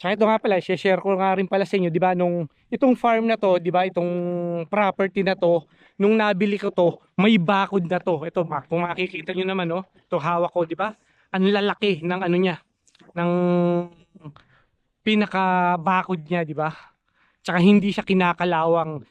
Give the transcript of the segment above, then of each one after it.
Tsaka ito nga pala, share ko nga rin pala sa inyo, 'di ba, nung itong farm na to, 'di ba, itong property na to, nung nabili ko to, may bakod na to. Ito, kung makikita niyo naman, no, ito hawak ko, 'di ba? Ang lalaki ng ano niya, ng pinaka bakod niya, 'di ba? Tsaka hindi siya kinakalawang.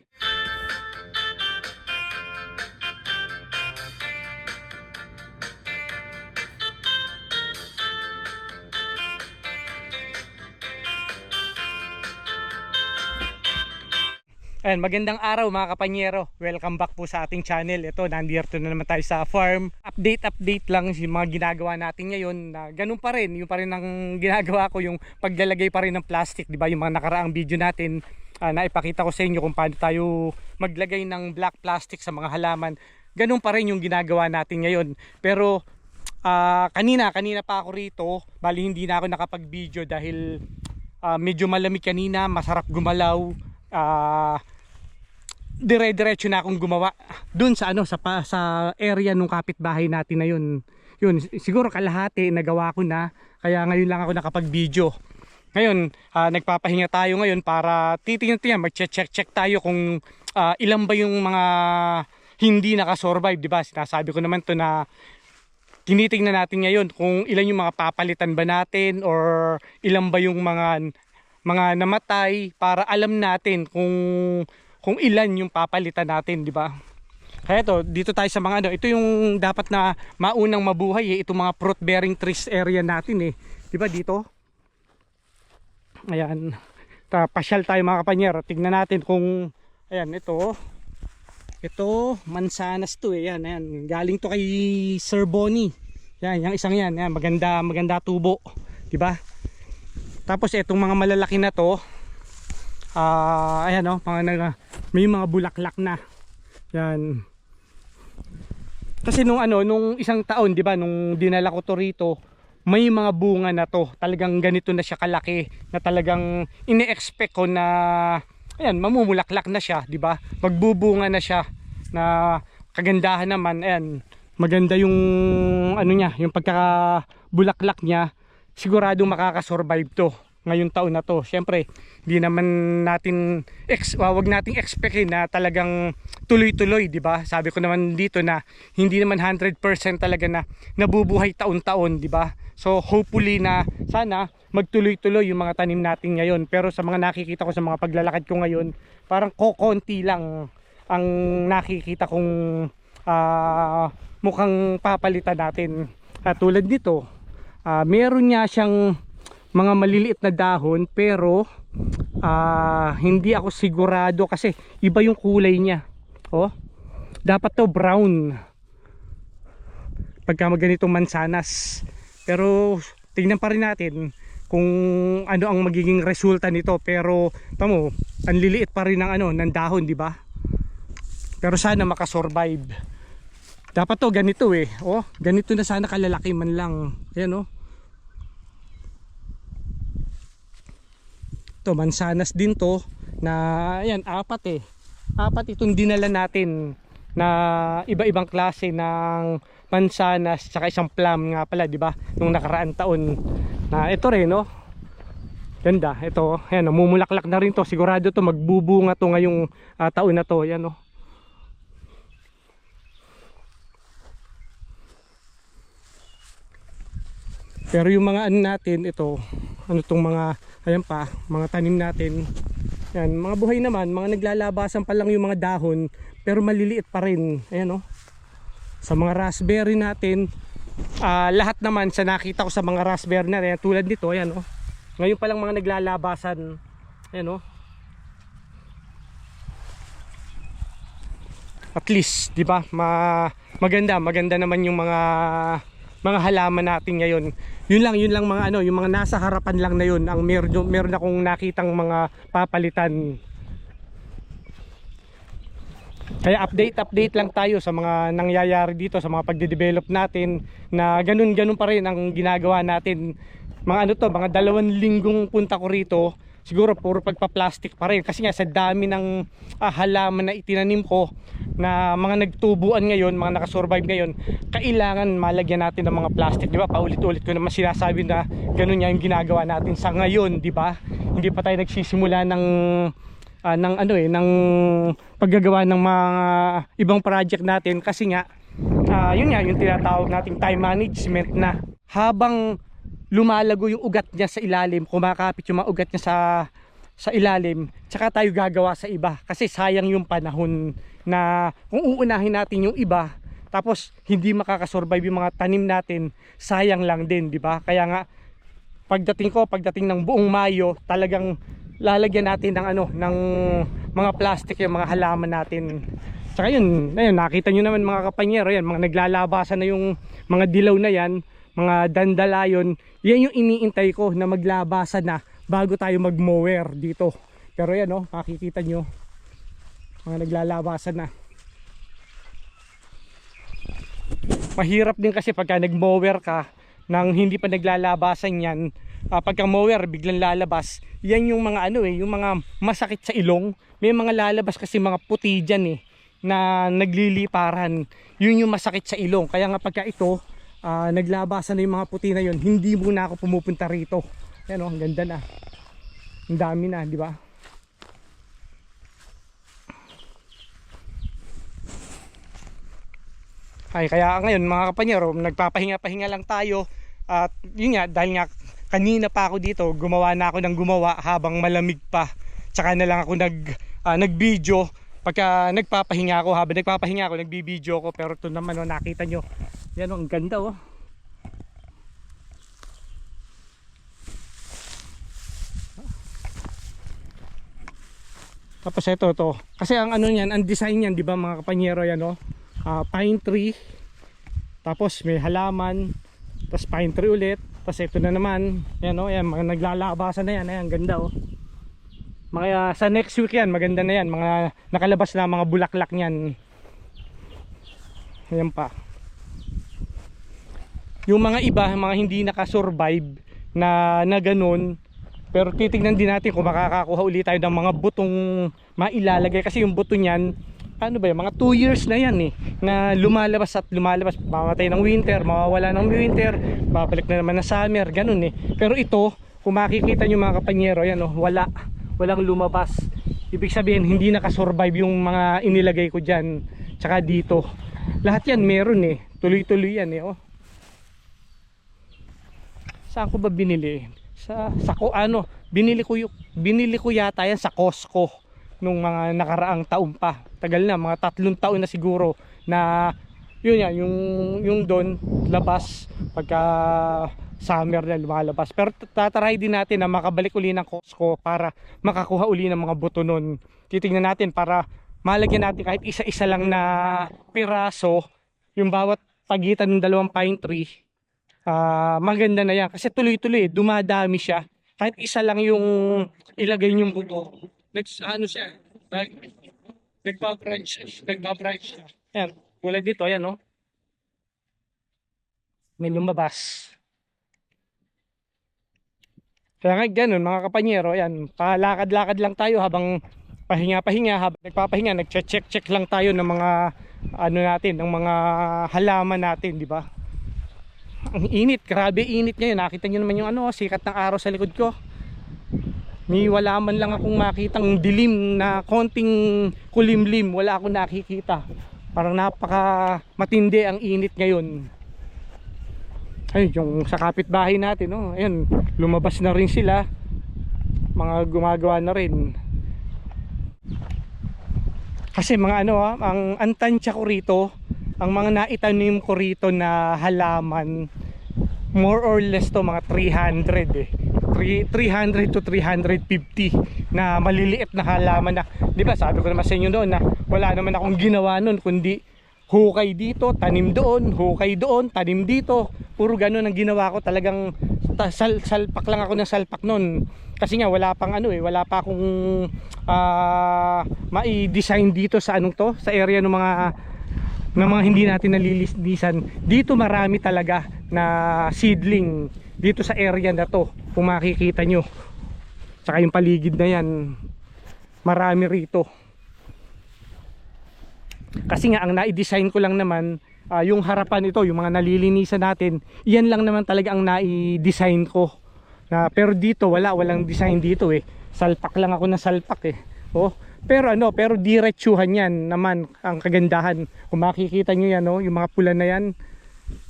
Ayan, magandang araw mga kapanyero. Welcome back po sa ating channel. Ito, nandito na naman tayo sa farm. Update lang yung mga ginagawa natin ngayon. Na ganun pa rin, yung pa rin ang ginagawa ko, yung paglalagay pa rin ng plastic, di ba? Yung mga nakaraang video natin, na ipakita ko sa inyo kung paano tayo maglagay ng black plastic sa mga halaman. Ganun pa rin yung ginagawa natin ngayon. Pero kanina pa ako rito, bali hindi na ako nakapag-video dahil medyo malamig kanina, masarap gumalaw. Dire-diretso na akong gumawa dun sa ano, sa area nung kapitbahay natin na yun. Siguro kalahati nagawa ko na, kaya ngayon lang ako nakapag-video. Ngayon nagpapahinga tayo ngayon para titingnan, mag-check tayo kung ilan ba yung mga hindi nakasurvive, di ba? Sinasabi ko naman to na tinitingnan natin ngayon kung ilan yung mga papalitan ba natin, or ilan ba yung mga namatay, para alam natin kung ilan yung papalitan natin, di ba? Kaya dito tayo sa mga ano, ito yung dapat na maunang mabuhay itong mga fruit bearing trees area natin di ba dito? Ayan. Pasyal tayo mga kapanyero, tignan natin kung ayan, ito mansanas to yan, ayan. Galing to kay Sir Bonnie. Yan, yung isang yan, maganda tubo, di ba? Tapos itong mga malalaki na to, ayan may mga bulaklak na. Yan. Kasi nung isang taon, 'di ba, nung dinala ko to rito, may mga bunga na to. Talagang ganito na siya kalaki, na talagang ine-expect ko na ayan, mamumulaklak na siya, 'di ba? Magbubunga na siya, na kagandahan naman, ayan. Maganda yung niya, yung pagkakabulaklak niya. Siguradong makakasurvive to ngayong taon na to. Syempre, hindi naman natin wag nating expectin na talagang tuloy-tuloy, 'di ba? Sabi ko naman dito na hindi naman 100% talaga na nabubuhay taon-taon, 'di ba? So hopefully na sana magtuloy-tuloy yung mga tanim natin ngayon. Pero sa mga nakikita ko sa mga paglalakad ko ngayon, parang kokonti lang ang nakikita kong mukhang papalitan natin. Tulad nito, meron niya siyang mga maliliit na dahon, pero hindi ako sigurado kasi iba yung kulay niya. Dapat to brown pagka ganitong mansanas, pero tingnan pa rin natin kung ano ang magiging resulta nito. Pero tamo, ang liliit pa rin ng dahon, di ba? Pero sana makasurvive. Dapat to ganito ganito na sana kalalaki man lang. Ayan to, mansanas din to, na ayan, apat itong dinala natin na iba-ibang klase ng mansanas, saka isang plum nga pala, di ba, nung nakaraan taon. Na ito rin ganda ito, ayan, mumulaklak na rin to. Sigurado to magbubunga to ngayong taon na to. Ayan pero yung mga natin, tong mga ayan pa, mga tanim natin, yan, mga buhay naman, mga naglalabasan pa lang yung mga dahon, pero maliliit pa rin. Ayan sa mga raspberry natin, lahat naman sa nakita ko sa mga raspberry na yan, tulad nito, ayan ngayon pa lang mga naglalabasan. Ayan at least, di ba, maganda naman yung mga halaman natin ngayon. Yun lang mga yung mga nasa harapan lang na yun ang meron akong nakitang mga papalitan. Kaya update lang tayo sa mga nangyayari dito, sa mga pagde-develop natin, na ganun pa rin ang ginagawa natin. Mga mga 2 linggong punta ko rito, siguro puro pagpa-plastic pa rin, kasi nga sa dami ng halaman na itinanim ko na mga nagtubuan ngayon, mga nakasurvive ngayon, kailangan malagyan natin ng mga plastic, di ba? Paulit-ulit ko naman sinasabi na ganun nga yung ginagawa natin sa ngayon, di ba? Hindi pa tayo nagsisimula ng ng paggagawa ng mga ibang project natin, kasi nga yun nga yung tinatawag nating time management, na habang lumalago yung ugat niya sa ilalim, kumakapit yung mga ugat niya sa ilalim, tsaka tayo gagawa sa iba, kasi sayang yung panahon na kung uunahin natin yung iba tapos hindi makakasurvive yung mga tanim natin, sayang lang din, di ba? Kaya nga pagdating ng buong Mayo, talagang lalagyan natin ng mga plastic yung mga halaman natin. Tsaka yun, ayun, nakita nyo naman mga kapanyero, yan, mga naglalabasan na yung mga dilaw na yan, mga dandalayon, yan yung iniintay ko na maglabasan na bago tayo mag-mower dito. Pero yan, makikita nyo, mga naglalabasan na. Mahirap din kasi pagka nag-mower ka nang hindi pa naglalabasan yan, pagka mower biglang lalabas, yan yung mga yung mga masakit sa ilong. May mga lalabas kasi mga puti dyan na nagliliparan, yun yung masakit sa ilong. Kaya nga pagka ito naglabasan na yung mga puti na yun, hindi muna ako pumupunta rito. Yan ang ganda na, ang dami na, di ba? Ay, kaya ngayon mga kapanyero, nagpapahinga-pahinga lang tayo. At yun nga, dahil nga kanina pa ako dito, gumawa na ako ng gumawa habang malamig pa. Tsaka na lang ako nag-video. Pagka nagpapahinga ako, habang nagpapahinga ako, nagbi-video ako. Pero ito naman, nakita nyo, yan ang ganda. Tapos ito kasi ang niyan, ang design niyan, di ba mga kapanyero, yan pine tree, tapos may halaman, tapos pine tree ulit, tapos ito na naman, yan yan, mga naglalabasan na yan, ayan, ganda mga sa next week yan, maganda na yan, mga nakalabas na mga bulaklak niyan. Ayan pa yung mga iba, mga hindi nakasurvive na ganun. Pero titignan din natin kung makakakuha ulit tayo ng mga butong mailalagay, kasi yung buto niyan, ano ba mga 2 years na yan na lumalabas at lumalabas, mamatay ng winter, mawawala ng winter, babalik na naman na summer, ganun Pero ito, kung makikita nyo mga kapanyero, yan walang lumabas. Ibig sabihin hindi nakasurvive yung mga inilagay ko dyan, tsaka dito, lahat yan meron tuloy-tuloy yan Saan ko ba binili? Binili ko yata yan sa Costco nung mga nakaraang taon pa. Tagal na, mga 3 taon na siguro, na yun yan, yung doon labas pagka summer na lumalabas. Pero tatry din natin na makabalik uli ng Costco para makakuha uli ng mga buto nun. Titingnan natin para malagyan natin kahit isa-isa lang na piraso yung bawat pagitan ng 2 pine tree. Maganda na yan kasi tuloy-tuloy, dumadami siya. Kahit isa lang yung ilagay yung buto, siya, nagbabranch siya. Yan, tulad dito, ayan may lumabas. Kaya nga ganun mga kapanyero, ayan, palakad-lakad lang tayo habang pahinga-pahinga, habang nagpapahinga, nagche-check lang tayo ng mga natin, ng mga halaman natin, di ba? Ang init, grabe init ngayon. Nakita nyo naman yung sikat ng araw sa likod ko. May wala man lang akong makitang dilim na konting kulimlim, wala akong nakikita. Parang napaka matindi ang init ngayon. Ayun, yung sa kapitbahay natin ayun, lumabas na rin sila. Mga gumagawa na rin. Kasi mga ang tansya ko rito, ang mga naitanim ko rito na halaman, more or less mga 300 to 350 na maliliit na halaman na, di ba sabi ko naman sa inyo noon na wala naman akong ginawa noon kundi hukay dito, tanim doon, hukay doon, tanim dito, puro ganun ang ginawa ko. Talagang salpak lang ako ng salpak noon, kasi nga wala pang wala pa akong mai-design dito sa sa area ng mga hindi natin nalilinisan. Dito marami talaga na seedling dito sa area na to, kung makikita nyo. Tsaka yung paligid na yan, marami rito. Kasi nga ang nai-design ko lang naman, yung harapan ito, yung mga nalilinisan natin, yan lang naman talaga ang nai-design ko. Pero dito walang design dito eh. Salpak lang ako ng salpak eh. Oh, pero diretsuhan yan naman ang kagandahan. Kung makikita nyo yan, yung mga pula na yan,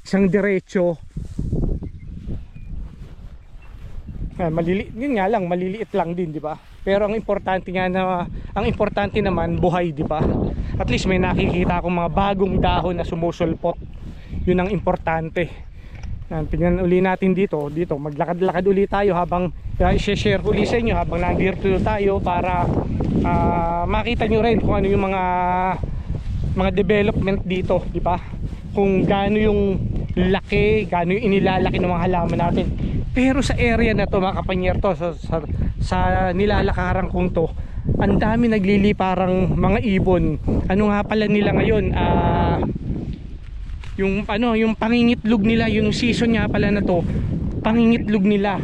isang diretso. Yun nga lang, maliliit lang din, di ba? Pero ang importante naman buhay, di ba? At least may nakikita akong mga bagong dahon na sumusulpot. Yun ang importante. Tingnan uli natin dito, maglakad-lakad uli tayo habang i-share ko uli sa inyo habang nandito tayo para makita nyo rin kung ano yung mga development dito, di ba? Kung gaano yung laki, gaano yung inilalaki ng mga halaman natin. Pero sa area na to mga kapanyerto, sa nilalakaran kong to, ang dami nagliliparang mga ibon. Ano nga pala nila ngayon? Yung pangingitlog nila, yung season nga pala na to, pangingitlog nila.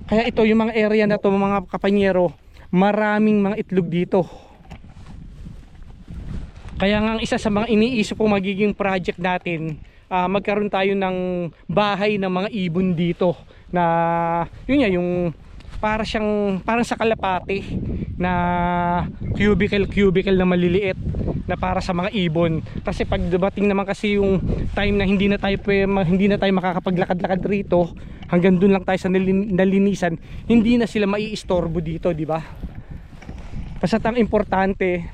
Kaya ito yung mga area na to mga kapanyero, maraming mga itlog dito. Kaya nga ang isa sa mga iniisip ko magiging project natin, magkaroon tayo ng bahay ng mga ibon dito na yun nga, yung parang sa kalapati na cubicle na maliliit na para sa mga ibon. Kasi pag dumating naman kasi yung time na hindi na tayo makakapaglakad-lakad rito, hanggang dun lang tayo sa nalinisan, hindi na sila maiistorbo dito, di ba? Basta ang importante,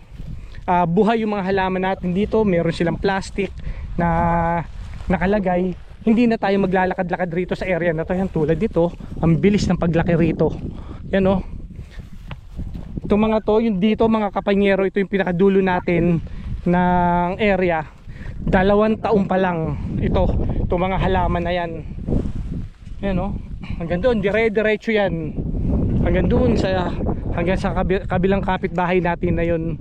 buhay yung mga halaman natin dito. Meron silang plastic na nakalagay. Hindi na tayo maglalakad-lakad rito sa area na to. Yan, tulad dito, ang bilis ng paglaki rito. Yan o. Itong mga to, yung dito mga kapanyero, ito yung pinakadulo natin ng area. 2 taon pa lang ito. Itong mga halaman na yan. Yan o. Hanggang doon, dire-diretso yan. Hanggang sa kabilang kapitbahay natin na yun.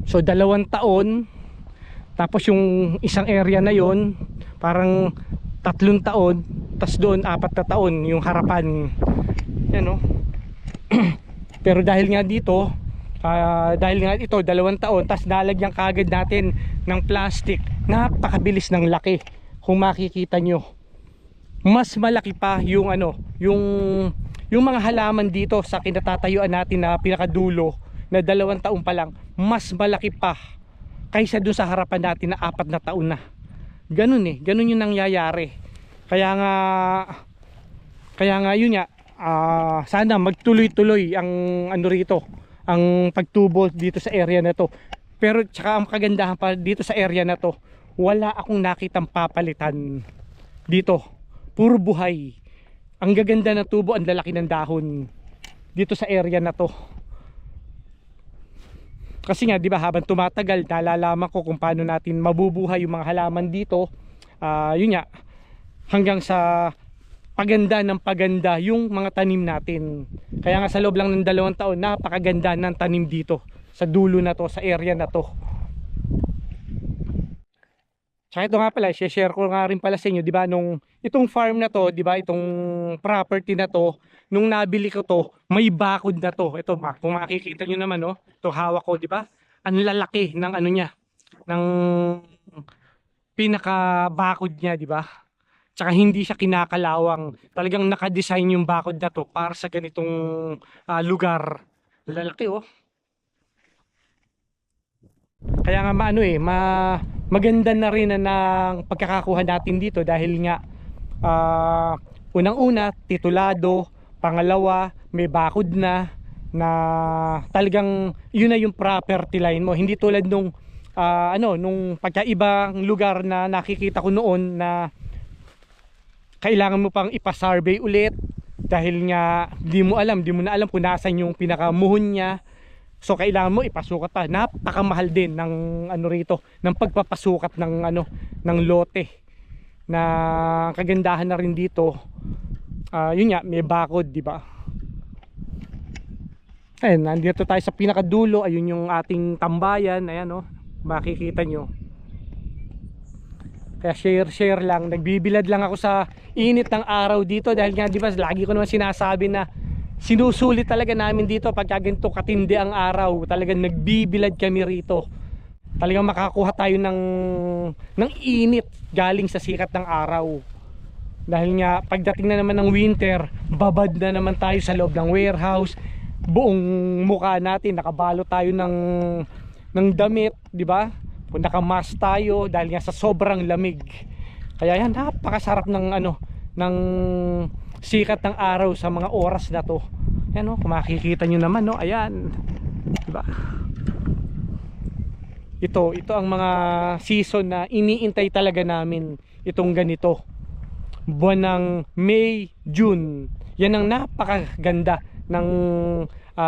So 2 taon. Tapos yung isang area na yon parang 3 taon, tas doon 4 na taon yung harapan. Yan o. Pero dahil nga dito, dahil nga ito 2 taon, tas nalagyan kagad natin ng plastic, napakabilis ng laki. Kung makikita nyo, mas malaki pa yung yung mga halaman dito sa kinatatayuan natin na pinakadulo na 2 taon pa lang, mas malaki pa kaysa dun sa harapan natin na 4 na taon na. Ganun ganun yung nangyayari. Kaya nga yun nga, sana magtuloy-tuloy ang rito, ang pagtubo dito sa area na to. Pero tsaka ang kagandahan pa dito sa area na to, wala akong nakitang papalitan dito. Puro buhay. Ang gaganda ng tubo, ang lalaki ng dahon dito sa area na to. Kasi nga, di ba, habang tumatagal, nalalaman ko kung paano natin mabubuhay yung mga halaman dito. Yun nga, hanggang sa paganda ng paganda yung mga tanim natin. Kaya nga sa loob lang ng 2 taon, napakaganda ng tanim dito sa dulo na to, sa area na to. Tsaka ito nga pala, share ko nga rin pala sa inyo, di ba, nung itong farm na to, di ba, itong property na to, nung nabili ko to, may bakod na to. Ito, kung makikita nyo naman, no, ito hawak ko, di ba? Ang lalaki ng niya, ng pinaka bakod niya, di ba? Tsaka hindi siya kinakalawang. Talagang naka-design yung bakod na to para sa ganitong lugar. Lalaki, oh. Kaya nga maganda na rin ng pagkakakuha natin dito dahil nga unang-una titulado, pangalawa may bakod na talagang yun na yung property line mo. Hindi tulad nung nung pagkaibang lugar na nakikita ko noon na kailangan mo pang ipa-survey ulit dahil nga di mo na alam kung nasan yung pinakamuhon niya. So kailangan mo ipasukat pa. Napakamahal din ng rito, ng pagpapasukat ng lote. Na kagandahan na rin dito. Yun nga, may bakod, di ba? Ayun, nandito tayo sa pinakadulo. Ayun yung ating tambayan. Ayan, oh. Makikita nyo. Kaya share lang, nagbibilad lang ako sa init ng araw dito dahil nga di ba lagi ko naman sinasabi na sinusulit talaga namin dito pagka ganito katindi ang araw. Talagang nagbibilad kami rito. Talagang makakuha tayo ng init galing sa sikat ng araw. Dahil nga pagdating na naman ng winter, babad na naman tayo sa loob ng warehouse. Buong mukha natin nakabalo tayo ng damit, di ba? Kung nakamask tayo dahil nga sa sobrang lamig. Kaya yan, napakasarap ng sikat ng araw sa mga oras na to. Yan kung makikita nyo naman ayan, diba? Ito ang mga season na iniintay talaga namin, itong ganito. Buwan ng May, June. Yan ang napakaganda ng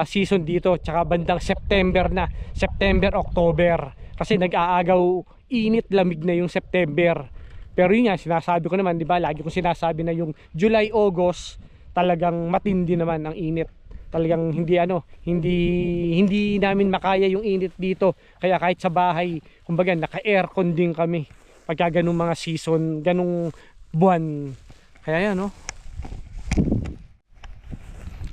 season dito. Tsaka bandang September na, September, October. Kasi nag-aagaw init, lamig na yung September. Pero yun nga, sinasabi ko naman, di ba? Lagi ko sinasabi na yung July, August, talagang matindi naman ang init. Talagang hindi namin makaya yung init dito. Kaya kahit sa bahay, kumbaga naka-aircon din kami. Pagka ganung mga season, ganung buwan. Kaya yan,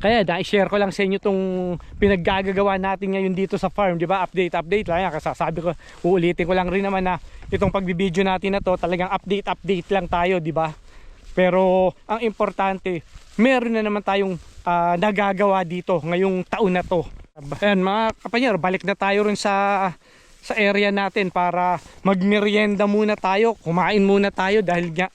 Kaya i-share ko lang sa inyo tong pinaggagawa natin ngayon dito sa farm, di ba? Update lang. Kasasabi ko, uulitin ko lang rin naman na itong pagbibideo natin na to, talagang update lang tayo, di ba? Pero ang importante, meron na naman tayong nagagawa dito ngayong taon na to. Ayan mga kapanyero, balik na tayo rin sa area natin para magmerienda muna tayo, kumain muna tayo dahil nga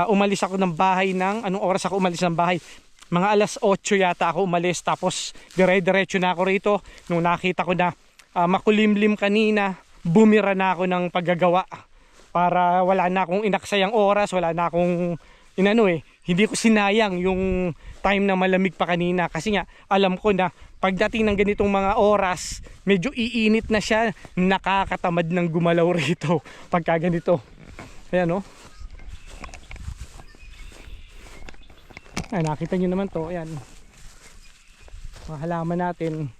umalis ako ng bahay anong oras ako umalis ng bahay? Mga alas 8 yata ako umalis, tapos dire-diretso na ako rito. Nung nakita ko na makulimlim kanina, bumira na ako ng paggagawa para wala na akong inaksayang oras, wala na akong hindi ko sinayang yung time na malamig pa kanina. Kasi nga alam ko na pagdating ng ganitong mga oras, medyo iinit na siya, nakakatamad ng gumalaw rito pagka ganito. Ayan Ay, nakita nyo naman to, ayan, mga halaman natin.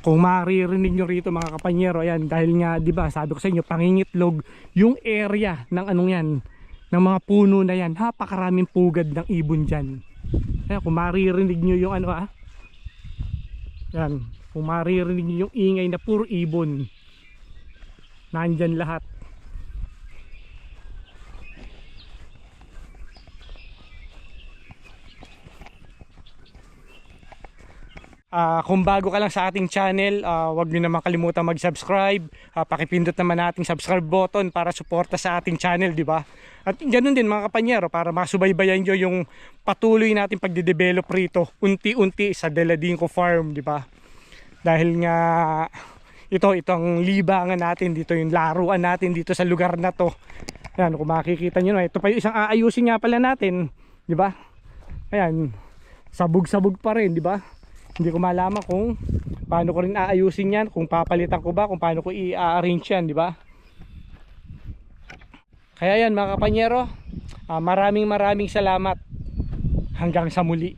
Kung maririnig nyo rito mga kapanyero, ayan, dahil nga di ba sabi ko sa inyo, pangingitlog yung area ng ng mga puno na yan, napakaraming pugad ng ibon dyan. Ayan, kung maririnig nyo yung ayan, kung maririnig nyo yung ingay na puro ibon, nandyan lahat. Kung bago ka lang sa ating channel, huwag nyo naman kalimutan mag-subscribe. Pakipindot naman nating subscribe button para suporta sa ating channel, di ba? At ganoon din mga kapanyero, para masubaybayan nyo yung patuloy nating pagde-develop rito, unti-unti sa Deladinco Farm, di ba? Dahil nga ito ang libangan natin dito, yung laruan natin dito sa lugar na to. Ayan, kung makikita nyo, ito pa yung isang aayusin nga pala natin, di ba? Ayan, sabog-sabog pa rin, di ba? Hindi ko malaman kung paano ko rin aayusin yan, kung papalitan ko ba, kung paano ko i-arrange yan, di ba? Kaya yan mga kapanyero, maraming salamat. Hanggang sa muli.